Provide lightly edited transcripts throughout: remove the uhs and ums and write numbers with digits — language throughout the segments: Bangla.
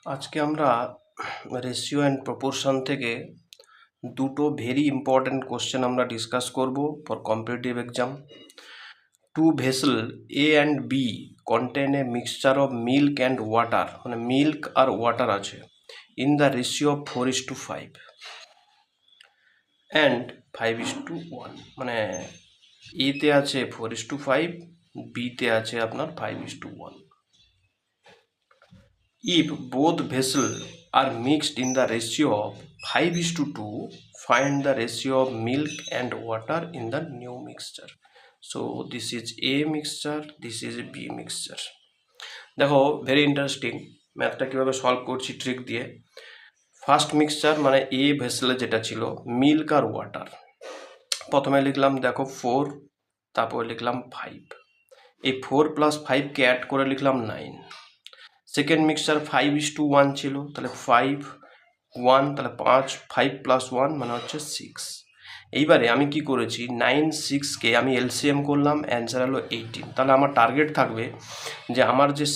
আজকে আমরা রেশিও অ্যান্ড প্রপোর্শন থেকে দুটো ভেরি ইম্পর্ট্যান্ট কোশ্চেন আমরা ডিসকাস করব for competitive exam. Two vessel A and B contain a mixture of milk and water, মানে মিল্ক আর ওয়াটার আছে in the ratio of 4:5 and 5:1, মানে এতে আছে 4:5, বিতে আছে আপনার 5:1. If both vessels are mixed in the ratio of 5:2, find the ratio of milk and water in the new mixture. So this is A mixture, this is B mixture. দেখো ভেরি ইন্টারেস্টিং, ম্যাথটা কীভাবে সলভ করছি ট্রিক দিয়ে। ফার্স্ট মিক্সচার মানে এ ভেসেলে যেটা ছিল মিল্ক আর ওয়াটার, প্রথমে লিখলাম দেখো 4, তারপরে লিখলাম 5, এই 4 + 5কে অ্যাড করে লিখলাম 9। সেকেন্ড মিক্সচার 5:1 ছিল, তাহলে 5, 1, তাহলে 5, 5 + 1 মানে হচ্ছে 6। এইবারে আমি কি করেছি, 9, 6কে আমি এলসিএম করলাম, অ্যান্সার হলো 18। তাহলে আমার টার্গেট থাকবে যে আমার যে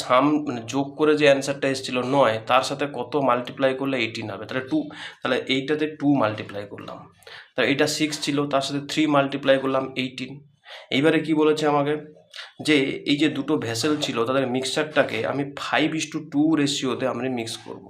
মানে যোগ করে যে অ্যান্সারটা এসেছিলো 9, তার সাথে কত মাল্টিপ্লাই করলে 18 হবে, তাহলে 2, তাহলে এইটাতে 2 মাল্টিপ্লাই করলাম। তাহলে এটা 6 ছিল, তার সাথে 3 মাল্টিপ্লাই করলাম 18। এইবারে কি বলেছে আমাকে, যে এই যে দুটো ভেসেল ছিল তাদের মিক্সচারটাকে আমি 5:2 রেশিওতে আমি মিক্স করব।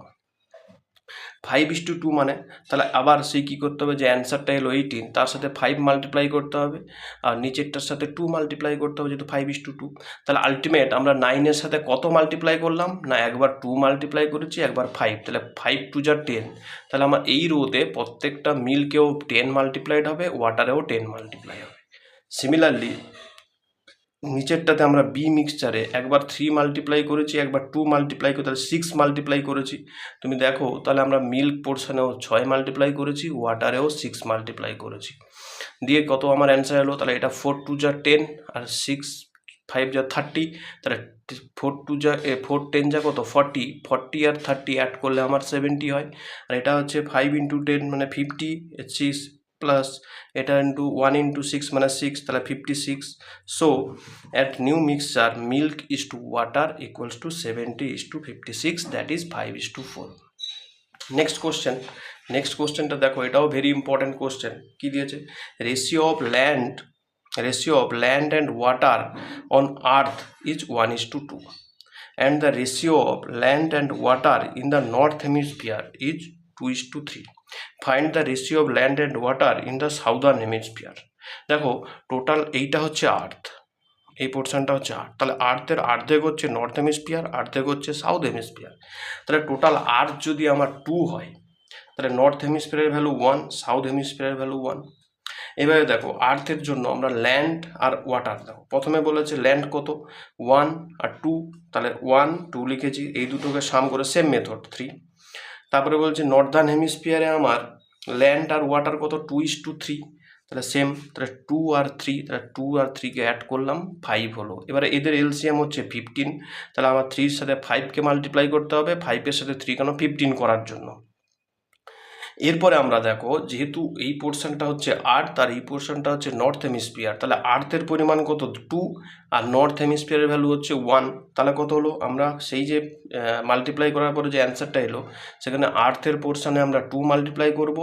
5:2 মানে তাহলে আবার সেই কী করতে হবে, যে অ্যান্সারটা এলো 18, তার সাথে 5 মাল্টিপ্লাই করতে হবে, আর নিচেরটার সাথে 2 মাল্টিপ্লাই করতে হবে, যেহেতু 5:2। তাহলে আলটিমেট আমরা 9-এর সাথে কত মাল্টিপ্লাই করলাম না, একবার 2 মাল্টিপ্লাই করেছি, একবার 5, তাহলে 5 2 = 10। তাহলে আমার এই রোতে প্রত্যেকটা মিল্কেও 10 মাল্টিপ্লাইড হবে, ওয়াটারেও 10 মাল্টিপ্লাই হবে। সিমিলারলি নিচেরটাতে আমরা বি মিক্সচারে একবার 3 মাল্টিপ্লাই করেছি, একবার 2 মাল্টিপ্লাই করে, তাহলে 6 মাল্টিপ্লাই করেছি। তুমি দেখো তাহলে আমরা মিল্ক পোর্শনেও 6 মাল্টিপ্লাই করেছি, ওয়াটারেও 6 মাল্টিপ্লাই করেছি। দিয়ে কত আমার অ্যান্সার এলো, তাহলে এটা 4 2 = 10, আর 6 5 = 30, তাহলে 4 2 = 4 10 = কত 40, 40 আর 30 অ্যাড করলে আমার 70 হয়। আর এটা হচ্ছে 5 × 10 মানে 50, 6 প্লাস এটা ইন্টু 1 × 6 মানে 6, তাহলে 56। So at new mixture milk is to water equals to 70:56, that is 5:4. Next কোশ্চেনটা দেখো, এটাও ভেরি ইম্পর্টেন্ট কোশ্চেন। কি দিয়েছে, ratio of land and water on earth is 1:2, and the ratio of land and water in the north hemisphere is 2:3. Find the ratio of land and water in the southern hemisphere. দেখো টোটাল এইটা হচ্ছে আর্থ, এই পোর্শনটা হচ্ছে আর্থ, তাহলে আর্থের অর্ধেক হচ্ছে নর্থ হেমিস্ফিয়ার, অর্ধেক হচ্ছে সাউথ হেমিস্ফিয়ার। তাহলে টোটাল আর্থ যদি আমার 2 হয়, তাহলে নর্থ হেমিস্ফিয়ারের ভ্যালু 1, সাউথ হেমিস্ফিয়ারের ভ্যালু 1। এবারে দেখো আর্থের জন্য আমরা ল্যান্ড আর ওয়াটার, দেখো প্রথমে বলেছে ল্যান্ড কত 1 আর 2, তাহলে 1 2 লিখেছি, এই দুটোকে সাম করে সেম মেথড 3। তারপরে বলছে নর্দার্ন হেমিস্ফিয়ারে আমার ল্যান্ড আর ওয়াটার কত 2:3, তাহলে সেম, তাহলে 2 আর 3, তাহলে 2 আর 3কে অ্যাড করলাম 5 হলো। এবারে এদের এলসিএম হচ্ছে 15, তাহলে আমার 3-র সাথে 5কে মাল্টিপ্লাই করতে হবে, 5-এর সাথে 3 কেন 15 করার জন্য। এরপরে আমরা দেখো যেহেতু এই পোর্শনটা হচ্ছে আর্থ আর এই পোর্শনটা হচ্ছে নর্থ হেমিস্ফিয়ার, তাহলে আর্থের পরিমাণ কত 2 আর নর্থ হেমিস্ফিয়ারের ভ্যালু হচ্ছে 1, তাহলে কত হলো, আমরা সেই যে মাল্টিপ্লাই করার পরে যে অ্যান্সারটা এলো সেখানে আর্থের পোর্শনে আমরা 2 মাল্টিপ্লাই করব,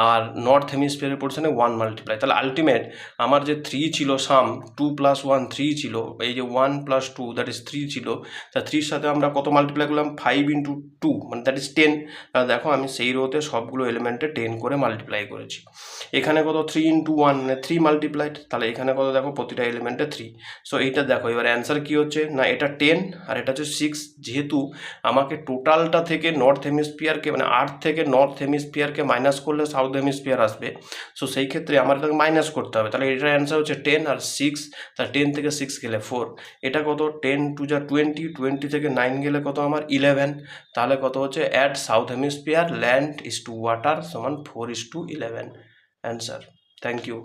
আর নর্থ হেমিস্ফিয়ারের পোর্শনে 1 মাল্টিপ্লাই। তাহলে আলটিমেট আমার যে 3 ছিল সাম 2 + 1 3 ছিল, এই যে 1 + 2 দ্যাট ইজ 3 ছিল, তা 3-র সাথে আমরা কত মাল্টিপ্লাই করলাম 5 × 2 মানে দ্যাট ইজ 10। দেখো আমি সেই রোতে সবগুলো এলিমেন্টে 10 করে মাল্টিপ্লাই করেছি। এখানে কত 3 × 1 মানে 3 মাল্টিপ্লাইড, তাহলে এখানে কত দেখো প্রতিটা এলিমেন্টে 3। সো এইটা দেখো এবার অ্যান্সার কি হচ্ছে না, এটা 10 আর এটা হচ্ছে 6। যেহেতু আমাকে টোটালটা থেকে নর্থ হেমিস্ফিয়ারকে মানে আর্থ থেকে নর্থ হেমিস্ফিয়ারকে মাইনাস করলে সাউথ হেমিস্ফিয়ার আসবে, সো সেই ক্ষেত্রে আমার এটাকে মাইনাস করতে হবে। তাহলে এটার অ্যান্সার হচ্ছে 10 আর 6, তাহলে 10 থেকে 6 গেলে 4, এটা কত 10 2 = 20, 20 থেকে 9 গেলে কত আমার 11, তাহলে কত হচ্ছে at south hemisphere land is to water সমান 4:11 অ্যান্সার। Thank you.